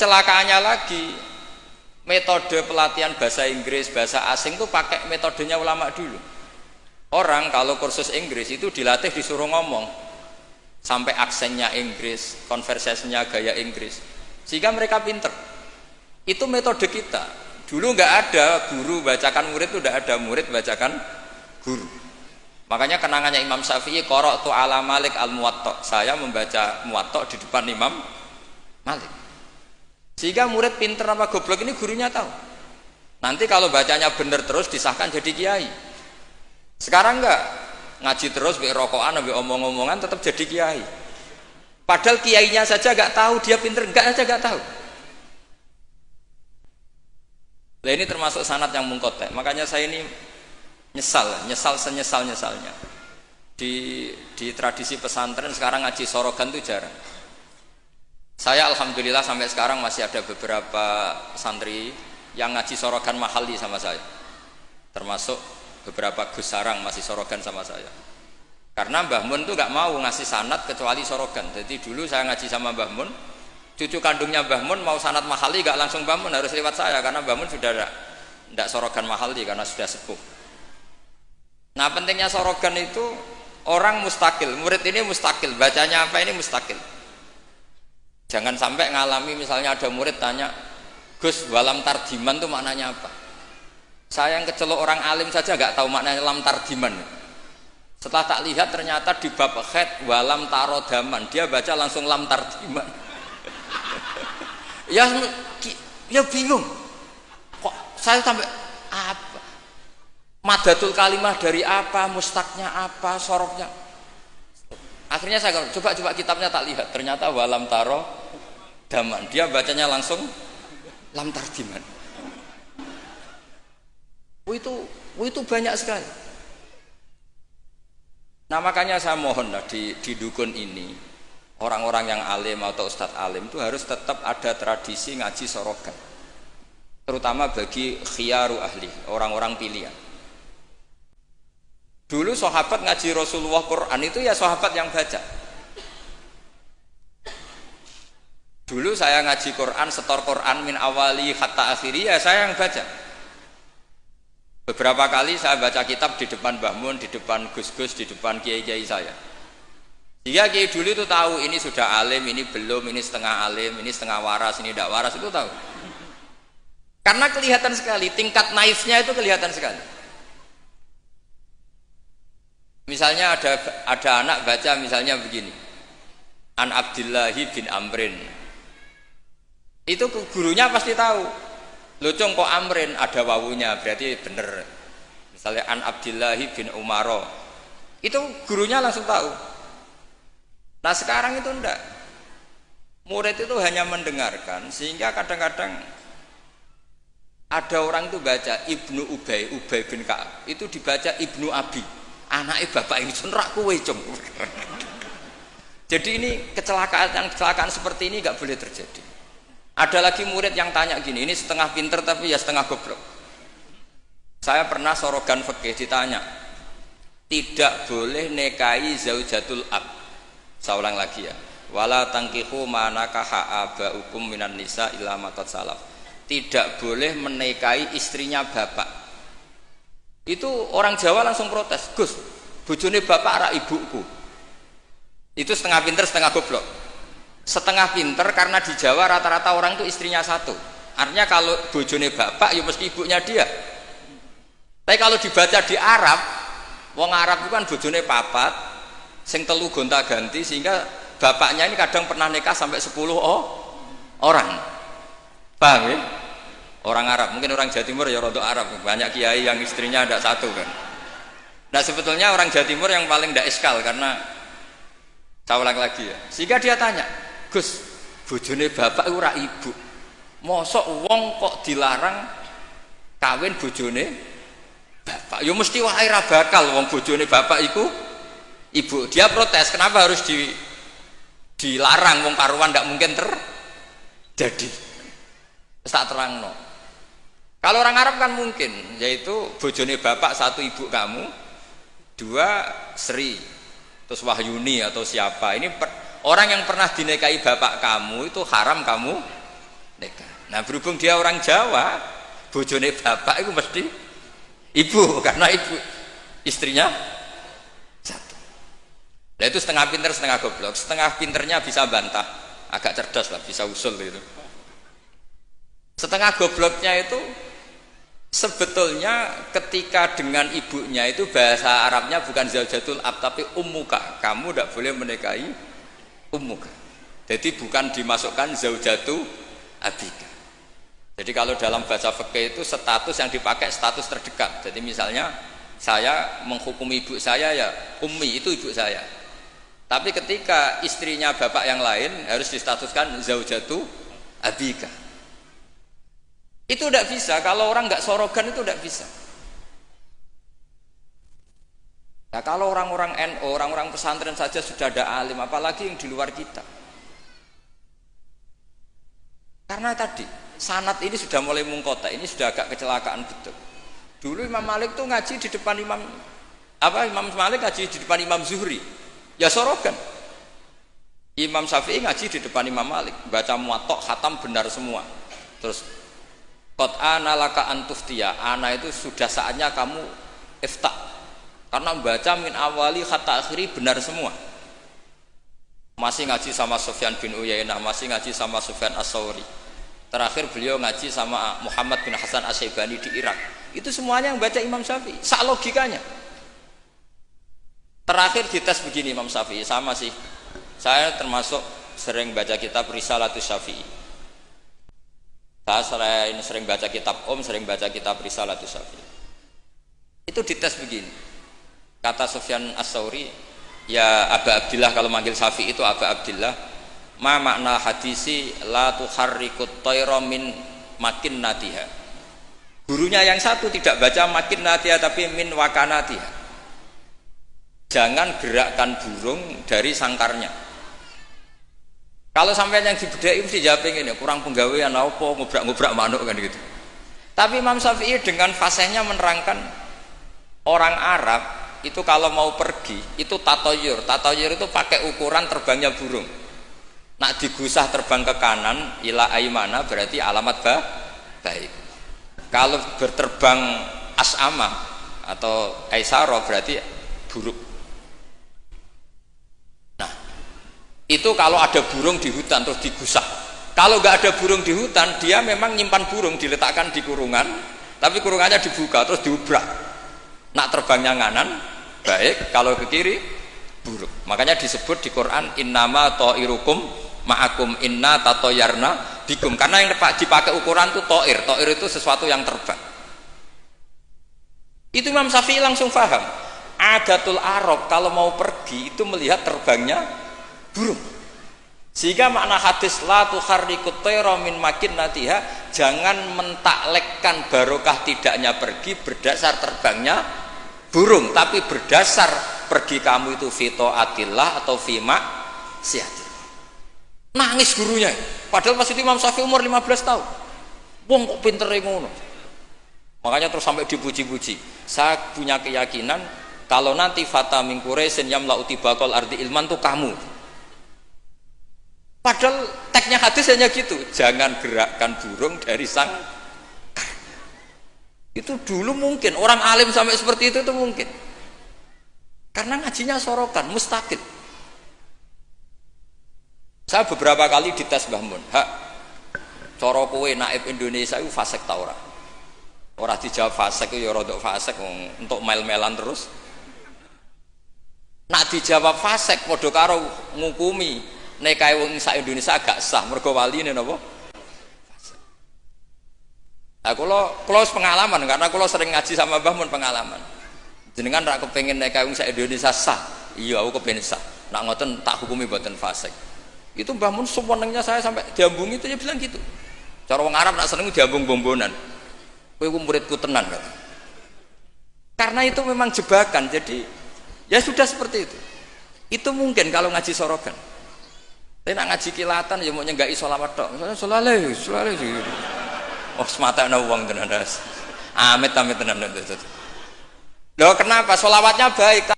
kecelakaannya lagi, metode pelatihan bahasa Inggris, bahasa asing itu pakai metodenya ulama dulu. Orang kalau kursus Inggris itu dilatih disuruh ngomong sampai aksennya Inggris, konversasinya gaya Inggris, sehingga mereka pinter. Itu metode kita. Dulu nggak ada guru bacakan murid, itu nggak ada murid bacakan guru. Makanya kenangannya Imam Syafi'i, qara'tu ala Malik al-Muwatta, saya membaca Muwatta di depan Imam Malik. Sehingga murid pinter apa goblok ini gurunya tahu. Nanti kalau bacanya bener terus disahkan jadi kiai. Sekarang enggak, ngaji terus, rokokan, omong-omongan tetap jadi kiai. Padahal kiainya saja enggak tahu dia pinter, enggak aja enggak tahu. Nah ini termasuk sanad yang mungkotek. Makanya saya ini nyesal senyesal-nyesalnya. Di tradisi pesantren sekarang ngaji sorogan itu jarang. Saya alhamdulillah sampai sekarang masih ada beberapa santri yang ngaji sorogan mahali sama saya. Termasuk beberapa Gus Sarang masih sorogan sama saya. Karena Mbah Mun tuh gak mau ngasih sanad kecuali sorogan. Jadi dulu saya ngaji sama Mbah Mun, cucu kandungnya Mbah Mun mau sanad mahali gak langsung Mbah Mun, harus lewat saya karena Mbah Mun sudah tidak sorogan mahali karena sudah sepuh. Nah pentingnya sorogan itu orang mustakil, murid ini mustakil, bacanya apa ini mustakil. Jangan sampai ngalami misalnya ada murid tanya, Gus, walam tardiman itu maknanya apa? Saya yang kecelok orang alim saja nggak tahu maknanya lam tardiman. Setelah tak lihat ternyata di bab khed walam tarodaman, dia baca langsung lam tardiman. ya bingung. Kok saya sampai apa? Madatul kalimah dari apa? Mustaknya apa? Soroknya? Akhirnya saya coba kitabnya tak lihat, ternyata walam taro daman, dia bacanya langsung lam tardiman. Itu banyak sekali. Nah makanya saya mohon lah di dukun ini orang-orang yang alim atau ustadz alim itu harus tetap ada tradisi ngaji sorogan, terutama bagi khiyaru ahli, orang-orang pilihan. Dulu sahabat ngaji Rasulullah Quran itu ya sahabat yang baca. Dulu saya ngaji Quran, setor Quran min awali hatta akhiri, ya saya yang baca. Beberapa kali saya baca kitab di depan Mbah Mun, di depan Gus-Gus, di depan kiai-kiai saya. Dia kiai dulu itu tahu ini sudah alim, ini belum, ini setengah alim, ini setengah waras, ini tidak waras, itu tahu. Karena kelihatan sekali, tingkat naifnya itu kelihatan sekali. Misalnya ada anak baca misalnya begini, An Abdillahi bin Amrin, itu gurunya pasti tahu. Lucung kok Amrin ada wawunya, berarti bener. Misalnya An Abdillahi bin Umaro, itu gurunya langsung tahu. Nah sekarang itu enggak, murid itu hanya mendengarkan, sehingga kadang-kadang ada orang itu baca Ibnu Ubay bin Ka'ab, itu dibaca Ibnu Abi, anaknya bapak ini cenrak kowe cung. Jadi ini kecelakaan seperti ini nggak boleh terjadi. Ada lagi murid yang tanya gini, ini setengah pinter tapi ya setengah goblok. Saya pernah sorogan fikih ditanya, tidak boleh nikahi zaujatul ab. Saya ulang lagi ya, wala tangkihu manakaha abaukum minan nisa illa matat salaf. Tidak boleh menikahi istrinya bapak. Itu orang Jawa langsung protes, Gus, bojone bapak ara ibuku. Itu setengah pinter setengah goblok. Setengah pinter karena di Jawa rata-rata orang itu istrinya satu, artinya kalau bojone bapak ya mesti ibunya dia. Tapi kalau dibaca di Arab, wong Arab itu kan bojone papat sing telu gonta-ganti, sehingga bapaknya ini kadang pernah nikah sampai 10 orang. Paham ya? Orang Arab, mungkin orang Jawa Timur ya rodok Arab, banyak kiai yang istrinya ada satu kan. Nah sebetulnya orang Jawa Timur yang paling tidak iskal, karena saya ulang lagi ya, sehingga dia tanya, Gus, bojone bapak ora ibu, mosok wong kok dilarang kawin bojone bapak? Ya mesti wae ra bakal wong bojone bapak iku ibu. Dia protes, kenapa harus dilarang, wong karuan ndak mungkin terjadi. Tak terangno. Kalau orang Arab kan mungkin, yaitu bojone bapak satu ibu kamu, dua Sri, terus Wahyuni atau siapa. Ini orang yang pernah dinikahi bapak kamu itu haram kamu nikah. Nah berhubung dia orang Jawa, bojone bapak itu mesti ibu, karena ibu istrinya satu. Nah itu setengah pinter setengah goblok. Setengah pinternya bisa bantah, agak cerdas lah, bisa usul gitu. Setengah gobloknya itu sebetulnya ketika dengan ibunya itu bahasa Arabnya bukan zaujatul ab tapi ummuka. Kamu tidak boleh menikahi ummuka. Jadi bukan dimasukkan zaujatu abika. Jadi kalau dalam bahasa fikih itu status yang dipakai status terdekat. Jadi misalnya saya menghukumi ibu saya ya ummi, itu ibu saya. Tapi ketika istrinya bapak yang lain harus distatuskan zaujatu abika. Itu tidak bisa, kalau orang nggak sorogan itu tidak bisa. Nah kalau orang-orang NU, orang-orang pesantren saja sudah ada alim, apalagi yang di luar kita. Karena tadi sanad ini sudah mulai mungkota, ini sudah agak kecelakaan betul. Dulu Imam Malik tuh ngaji di depan Imam Malik ngaji di depan Imam Zuhri, ya sorogan. Imam Syafi'i ngaji di depan Imam Malik, baca muwatta khatam benar semua. Terus qad ana laka antuftiya, ana itu sudah saatnya kamu iftah. Karena membaca min awali hatta akhiri benar semua. Masih ngaji sama Sufyan bin Uyainah, masih ngaji sama Sufyan As-Sauri. Terakhir beliau ngaji sama Muhammad bin Hasan Asy-Syaibani di Irak. Itu semuanya yang baca Imam Syafi'i, sak logikanya. Terakhir dites begini Imam Syafi'i, sama sih. Saya termasuk sering baca kitab Risalatus Syafi'i. Saya sering baca kitab sering baca kitab Risalatus Syafi'i. Itu dites begini. Kata Sufyan As-Sauri, ya Aba Abdillah, kalau manggil Syafi'i itu Aba Abdillah, ma makna hadisi la tuharrikut tayra min makinnatiha. Gurunya yang satu tidak baca makinnatiha tapi min wakanatiha. Jangan gerakkan burung dari sangkarnya. Kalau sampai yang dibedai mesti jawab ini, kurang penggawean apa ngobrak-ngobrak manuk kan gitu. Tapi Imam Syafi'i dengan fasihnya menerangkan orang Arab itu kalau mau pergi itu tatoyur. Tatoyur itu pakai ukuran terbangnya burung. Nak digusah terbang ke kanan ila aimana berarti alamat baik. Kalau berterbang as'ama atau aisara berarti buruk. Itu kalau ada burung di hutan terus digusah. Kalau nggak ada burung di hutan, dia memang nyimpan burung diletakkan di kurungan, tapi kurungannya dibuka terus diubrak. Nak terbangnya nganan baik, kalau ke kiri buruk. Makanya disebut di Quran innama ta'irukum ma'akum inna tatoyarna bikum. Karena yang dipakai ukuran itu ta'ir. Ta'ir itu sesuatu yang terbang. Itu Imam Syafi'i langsung paham. Adatul Arab kalau mau pergi itu melihat terbangnya burung. Sehingga makna hadis la tuharrikut tayra min makinnatiha, jangan mentaklekkan barokah tidaknya pergi berdasar terbangnya burung, tapi berdasar pergi kamu itu fi taatillah atau fi maksiatillah. Nangis gurunya. Padahal pas itu Imam Syafi'i umur 15 tahun. Wong kok pintere ngono. Makanya terus sampai dipuji-puji. Saya punya keyakinan kalau nanti fata min Quraisyin yamla'u tibaqal ardi ilman tuh kamu. Padahal teksnya hadis hanya gitu, jangan gerakkan burung dari sangkar. Itu dulu mungkin orang alim sampai seperti itu mungkin. Karena ngajinya sorokan, mustaqil. Saya beberapa kali dites Mbah Mun, hak cara kowe naib Indonesia itu fasik ta ora? Ora dijawab fasik ya rodok fasik untuk mel-melan terus. Nak dijawab fasik padha karo ngukumi nikahe wong sak Indonesia agak sah mergo waline napa? Nah, kula pengalaman karena kula sering ngaji sama Mbah Mun pengalaman. Jenengan rak kepengin nikahe wong sak Indonesia sah. Iya, aku kepengin sah. Nak ngoten tak hukumi mboten fasik. Itu Mbah Mun sewenengnya saya sampai diambungi itu dia bilang gitu. Cara wong Arab nak seneng diambung bombonan. Kowe ku muridku tenan kata. Karena itu memang jebakan. Jadi ya sudah seperti itu. Itu mungkin kalau ngaji sorogan. Tapi nak ngaji kilatan ya mau nyenggaki sholawat tok. Sholale. Oh semata ana wong tenan. Amit tenan. Loh kenapa? Sholawatnya baik.